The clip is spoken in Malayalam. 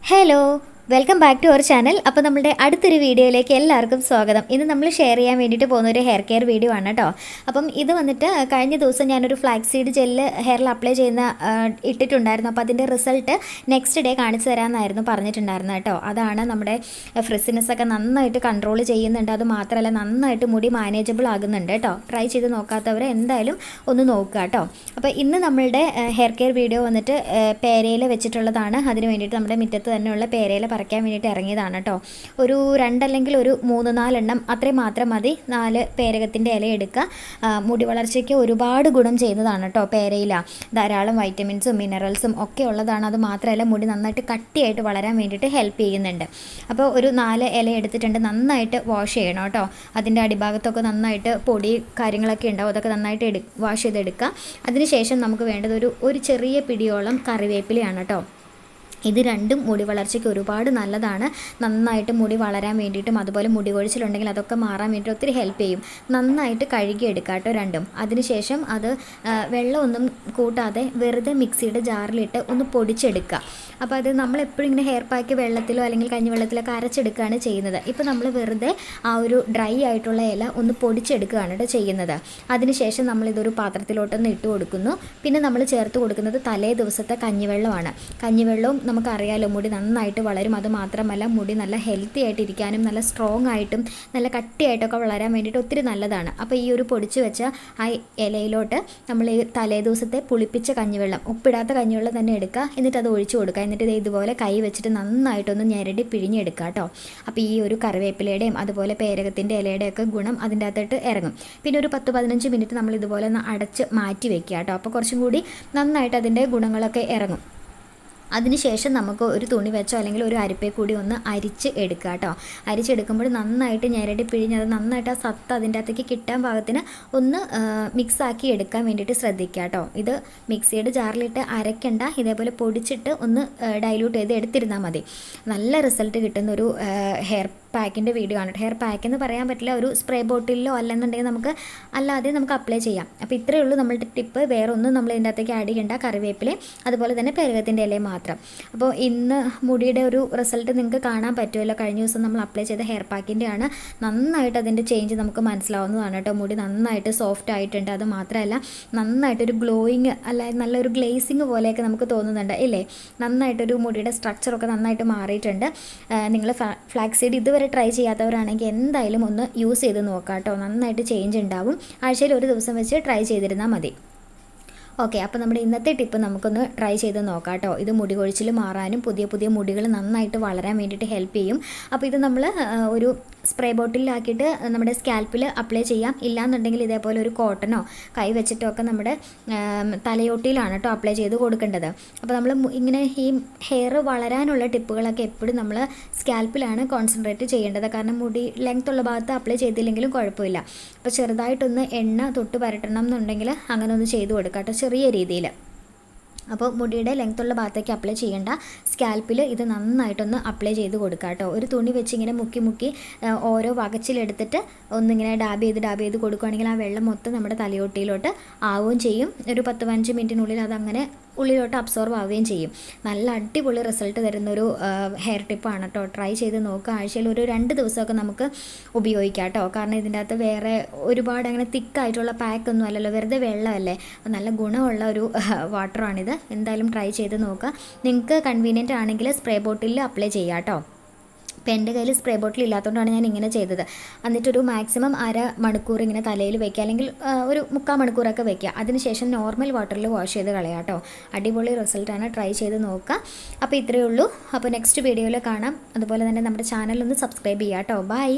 Hello. Welcome back to our channel. അപ്പോൾ നമ്മുടെ അടുത്തൊരു വീഡിയോയിലേക്ക് എല്ലാവർക്കും സ്വാഗതം. ഇന്ന് നമ്മൾ ഷെയർ ചെയ്യാൻ വേണ്ടിയിട്ട് പോകുന്ന ഒരു ഹെയർ കെയർ വീഡിയോ ആണ് കേട്ടോ. അപ്പം ഇത് വന്നിട്ട് കഴിഞ്ഞ ദിവസം ഞാനൊരു ഫ്ലാക്സ് സീഡ് ജെല്ല് ഹെയറിൽ അപ്ലൈ ചെയ്യുന്ന ഇട്ടിട്ടുണ്ടായിരുന്നു. അപ്പോൾ അതിൻ്റെ റിസൾട്ട് നെക്സ്റ്റ് ഡേ കാണിച്ചു തരാമെന്നായിരുന്നു പറഞ്ഞിട്ടുണ്ടായിരുന്നു കേട്ടോ. അതാണ് നമ്മുടെ ഫ്രിസിനെസ് ഒക്കെ നന്നായിട്ട് കൺട്രോൾ ചെയ്യുന്നുണ്ട്. അത് മാത്രമല്ല നന്നായിട്ട് മുടി മാനേജബിൾ ആകുന്നുണ്ട് കേട്ടോ. ട്രൈ ചെയ്ത് നോക്കാത്തവർ എന്തായാലും ഒന്ന് നോക്കുക കേട്ടോ. അപ്പോൾ ഇന്ന് നമ്മളുടെ ഹെയർ കെയർ വീഡിയോ വന്നിട്ട് പേരയില വെച്ചിട്ടുള്ളതാണ്. അതിന് വേണ്ടിയിട്ട് നമ്മുടെ മുറ്റത്ത് തന്നെയുള്ള പേരയില പറിക്കാൻ വേണ്ടിയിട്ട് ഇറങ്ങിയതാണ് കേട്ടോ. ഒരു 2 അല്ലെങ്കിൽ ഒരു 3-4 എണ്ണം അത്രയും മാത്രം മതി. 4 പേരകത്തിൻ്റെ ഇല എടുക്കുക. മുടി വളർച്ചയ്ക്ക് ഒരുപാട് ഗുണം ചെയ്യുന്നതാണ് കേട്ടോ പേരയില. ധാരാളം വൈറ്റമിൻസും മിനറൽസും ഒക്കെ ഉള്ളതാണ്. അത് മാത്രമല്ല മുടി നന്നായിട്ട് കട്ടിയായിട്ട് വളരാൻ വേണ്ടിയിട്ട് ഹെൽപ്പ് ചെയ്യുന്നുണ്ട്. അപ്പോൾ ഒരു 4 ഇല എടുത്തിട്ടുണ്ട്. നന്നായിട്ട് വാഷ് ചെയ്യണം കേട്ടോ. അതിൻ്റെ അടിഭാഗത്തൊക്കെ നന്നായിട്ട് പൊടി കാര്യങ്ങളൊക്കെ ഉണ്ടാവും. അതൊക്കെ നന്നായിട്ട് വാഷ് ചെയ്തെടുക്കുക. അതിനുശേഷം നമുക്ക് വേണ്ടത് ഒരു ചെറിയ പിടിയോളം കറിവേപ്പിലയാണ് കേട്ടോ. ഇത് രണ്ടും മുടി വളർച്ചയ്ക്ക് ഒരുപാട് നല്ലതാണ്. നന്നായിട്ട് മുടി വളരാൻ വേണ്ടിയിട്ടും അതുപോലെ മുടി കൊഴിച്ചിലുണ്ടെങ്കിൽ അതൊക്കെ മാറാൻ വേണ്ടിയിട്ട് ഒത്തിരി ഹെൽപ്പ് ചെയ്യും. നന്നായിട്ട് കഴുകിയെടുക്കുക കേട്ടോ രണ്ടും. അതിനുശേഷം അത് വെള്ളമൊന്നും കൂട്ടാതെ വെറുതെ മിക്സിയുടെ ജാറിലിട്ട് ഒന്ന് പൊടിച്ചെടുക്കുക. അപ്പോൾ അത് നമ്മളെപ്പോഴും ഇങ്ങനെ ഹെയർ പാക്ക് വെള്ളത്തിലോ അല്ലെങ്കിൽ കഞ്ഞിവെള്ളത്തിലൊക്കെ അരച്ചെടുക്കുകയാണ് ചെയ്യുന്നത്. ഇപ്പോൾ നമ്മൾ വെറുതെ ആ ഒരു ഡ്രൈ ആയിട്ടുള്ള ഇല ഒന്ന് പൊടിച്ചെടുക്കുകയാണ് കേട്ടോ ചെയ്യുന്നത്. അതിനുശേഷം നമ്മളിതൊരു പാത്രത്തിലോട്ടൊന്ന് ഇട്ട് കൊടുക്കുന്നു. പിന്നെ നമ്മൾ ചേർത്ത് കൊടുക്കുന്നത് തലേ ദിവസത്തെ കഞ്ഞിവെള്ളമാണ്. കഞ്ഞിവെള്ളവും നമുക്കറിയാലോ മുടി നന്നായിട്ട് വളരും. അത് മാത്രമല്ല മുടി നല്ല ഹെൽത്തി ആയിട്ടിരിക്കാനും നല്ല സ്ട്രോങ് ആയിട്ടും നല്ല കട്ടിയായിട്ടൊക്കെ വളരാൻ വേണ്ടിയിട്ട് ഒത്തിരി നല്ലതാണ്. അപ്പോൾ ഈ ഒരു പൊടിച്ച് വെച്ച ആ ഇലയിലോട്ട് നമ്മൾ ഈ തലേ ദിവസത്തെ പുളിപ്പിച്ച കഞ്ഞിവെള്ളം, ഉപ്പിടാത്ത കഞ്ഞിവെള്ളം തന്നെ എടുക്കുക. എന്നിട്ട് അത് ഒഴിച്ചു കൊടുക്കുക. എന്നിട്ട് ഇതുപോലെ കൈ വെച്ചിട്ട് നന്നായിട്ടൊന്ന് ഞെരടി പിഴിഞ്ഞെടുക്കുക കേട്ടോ. അപ്പോൾ ഈ ഒരു കറിവേപ്പിലയുടെയും അതുപോലെ പേരകത്തിൻ്റെ ഇലയുടെയൊക്കെ ഗുണം അതിൻ്റെ അകത്തോട്ട് ഇറങ്ങും. പിന്നെ ഒരു 10-15 മിനിറ്റ് നമ്മൾ ഇതുപോലെ ഒന്ന് അടച്ച് മാറ്റി വെക്കുക കേട്ടോ. അപ്പോൾ കുറച്ചും കൂടി നന്നായിട്ട് അതിൻ്റെ ഗുണങ്ങളൊക്കെ ഇറങ്ങും. അതിനുശേഷം നമുക്ക് ഒരു തുണി വെച്ചോ അല്ലെങ്കിൽ ഒരു അരിപ്പേ കൂടി ഒന്ന് അരിച്ച് എടുക്കുക കേട്ടോ. അരിച്ചെടുക്കുമ്പോൾ നന്നായിട്ട് ഞെരടി പിഴിഞ്ഞ് അത് നന്നായിട്ട് ആ സത്ത് അതിൻ്റെ അകത്തേക്ക് കിട്ടാൻ പാകത്തിന് ഒന്ന് മിക്സാക്കി എടുക്കാൻ വേണ്ടിയിട്ട് ശ്രദ്ധിക്കുക കേട്ടോ. ഇത് മിക്സിയുടെ ജാറിലിട്ട് അരയ്ക്കണ്ട, ഇതേപോലെ പൊടിച്ചിട്ട് ഒന്ന് ഡൈല്യൂട്ട് ചെയ്ത് എടുത്തിരുന്നാൽ മതി. നല്ല റിസൾട്ട് കിട്ടുന്ന ഒരു ഹെയർ പാക്കിൻ്റെ വീഡിയോ ആണ്. ഹെയർ പാക്ക് എന്ന് പറയാൻ പറ്റില്ല, ഒരു സ്പ്രേ ബോട്ടിലോ അല്ലെന്നുണ്ടെങ്കിൽ നമുക്ക് അല്ലാതെ നമുക്ക് അപ്ലൈ ചെയ്യാം. അപ്പോൾ ഇത്രയേ ഉള്ളൂ നമ്മളുടെ ടിപ്പ്. വേറെ ഒന്നും നമ്മൾ ഇതിൻ്റെ അകത്തേക്ക് ആഡ് ചെയ്യേണ്ട. കറിവേപ്പില അതുപോലെ തന്നെ പേരകത്തിൻ്റെ ഇലയും മാത്രം. അപ്പോൾ ഇന്ന് മുടിയുടെ ഒരു റിസൾട്ട് നിങ്ങൾക്ക് കാണാൻ പറ്റുമല്ലോ. കഴിഞ്ഞ ദിവസം നമ്മൾ അപ്ലൈ ചെയ്ത ഹെയർ പാക്കിൻ്റെ ആണ്. നന്നായിട്ട് അതിൻ്റെ ചേഞ്ച് നമുക്ക് മനസ്സിലാവുന്നതാണ് കേട്ടോ. മുടി നന്നായിട്ട് സോഫ്റ്റ് ആയിട്ടുണ്ട്. അത് മാത്രമല്ല നന്നായിട്ടൊരു ഗ്ലോയിങ് അല്ല നല്ലൊരു ഗ്ലേസിങ് പോലെയൊക്കെ നമുക്ക് തോന്നുന്നുണ്ട് ഇല്ലേ. നന്നായിട്ടൊരു മുടിയുടെ സ്ട്രക്ചറൊക്കെ നന്നായിട്ട് മാറിയിട്ടുണ്ട്. നിങ്ങൾ ഫ്ലാക്സ് സീഡ് ഇതുവരെ ട്രൈ ചെയ്യാത്തവരാണെങ്കിൽ എന്തായാലും ഒന്ന് യൂസ് ചെയ്ത് നോക്കാം കേട്ടോ. നന്നായിട്ട് ചേഞ്ച് ഉണ്ടാവും. ആഴ്ചയിൽ ഒരു ദിവസം വെച്ച് ട്രൈ ചെയ്തിരുന്നാൽ മതി. ഓക്കെ, അപ്പോൾ നമ്മുടെ ഇന്നത്തെ ടിപ്പ് നമുക്കൊന്ന് ട്രൈ ചെയ്ത് നോക്കാം കേട്ടോ. ഇത് മുടി കൊഴിച്ചിൽ മാറാനും പുതിയ മുടികൾ നന്നായിട്ട് വളരാൻ വേണ്ടിയിട്ട് ഹെൽപ്പ് ചെയ്യും. അപ്പോൾ ഇത് നമ്മൾ ഒരു സ്പ്രേ ബോട്ടിലാക്കിയിട്ട് നമ്മുടെ സ്കാൽപ്പിൽ അപ്ലൈ ചെയ്യാം. ഇല്ലാന്നുണ്ടെങ്കിൽ ഇതേപോലെ ഒരു കോട്ടനോ കൈ വെച്ചിട്ടോ ഒക്കെ നമ്മുടെ തലയോട്ടിയിലാണ് കേട്ടോ അപ്ലൈ ചെയ്ത് കൊടുക്കേണ്ടത്. അപ്പോൾ നമ്മൾ ഇങ്ങനെ ഈ ഹെയർ വളരാനുള്ള ടിപ്പുകളൊക്കെ എപ്പോഴും നമ്മൾ സ്കാൽപ്പിലാണ് കോൺസെൻട്രേറ്റ് ചെയ്യേണ്ടത്. കാരണം മുടി ലെങ്ത് ഉള്ള ഭാഗത്ത് അപ്ലൈ ചെയ്തില്ലെങ്കിലും കുഴപ്പമില്ല. അപ്പോൾ ചെറുതായിട്ടൊന്ന് എണ്ണ തൊട്ട് പരട്ടണം എന്നുണ്ടെങ്കിൽ അങ്ങനെ ഒന്ന് ചെയ്ത് കൊടുക്കാം കേട്ടോ, ചെറിയ രീതിയിൽ. അപ്പോൾ മുടിയുടെ ലെങ്ത്തുള്ള ഭാഗത്തേക്ക് അപ്ലൈ ചെയ്യേണ്ട. സ്കാൽപ്പിൽ ഇത് നന്നായിട്ടൊന്ന് അപ്ലൈ ചെയ്ത് കൊടുക്കുക കേട്ടോ. ഒരു തുണി വെച്ച് ഇങ്ങനെ മുക്കി ഓരോ വകച്ചിലെടുത്തിട്ട് ഒന്നിങ്ങനെ ഡാബ് ചെയ്ത് കൊടുക്കുകയാണെങ്കിൽ ആ വെള്ളം മൊത്തം നമ്മുടെ തലയോട്ടിയിലോട്ട് ആവുകയും ചെയ്യും. ഒരു 10-15 മിനിറ്റിനുള്ളിൽ അതങ്ങനെ ഉള്ളിലോട്ട് അബ്സോർവ് ആവുകയും ചെയ്യും. നല്ല അടിപൊളി റിസൾട്ട് തരുന്നൊരു ഹെയർ ടിപ്പാണ് കേട്ടോ. ട്രൈ ചെയ്ത് നോക്കുക. ആഴ്ചയിൽ ഒരു 2 ദിവസമൊക്കെ നമുക്ക് ഉപയോഗിക്കാം കേട്ടോ. കാരണം ഇതിൻ്റെ അകത്ത് വേറെ ഒരുപാട് അങ്ങനെ തിക്കായിട്ടുള്ള പാക്കൊന്നും അല്ലല്ലോ, വെറുതെ വെള്ളമല്ലേ. നല്ല ഗുണമുള്ള ഒരു വാട്ടറാണിത്. എന്തായാലും ട്രൈ ചെയ്ത് നോക്കുക. നിങ്ങൾക്ക് കൺവീനിയൻ്റ് ആണെങ്കിൽ സ്പ്രേ ബോട്ടിലിൽ അപ്ലൈ ചെയ്യാം കേട്ടോ. അപ്പോൾ എൻ്റെ കയ്യിൽ സ്പ്രേ ബോട്ടിൽ ഇല്ലാത്തതുകൊണ്ടാണ് ഞാൻ ഇങ്ങനെ ചെയ്തത്. എന്നിട്ടൊരു മാക്സിമം 1/2 മണിക്കൂർ ഇങ്ങനെ തലയിൽ വയ്ക്കുക, അല്ലെങ്കിൽ ഒരു 3/4 മണിക്കൂറൊക്കെ വയ്ക്കുക. അതിനുശേഷം നോർമൽ വാട്ടറിൽ വാഷ് ചെയ്ത് കളയാം കേട്ടോ. അടിപൊളി റിസൾട്ടാണ്. ട്രൈ ചെയ്ത് നോക്കുക. അപ്പോൾ ഇത്രയേ ഉള്ളൂ. അപ്പോൾ നെക്സ്റ്റ് വീഡിയോയിൽ കാണാം. അതുപോലെ തന്നെ നമ്മുടെ ചാനലൊന്ന് സബ്സ്ക്രൈബ് ചെയ്യാം കേട്ടോ. ബൈ.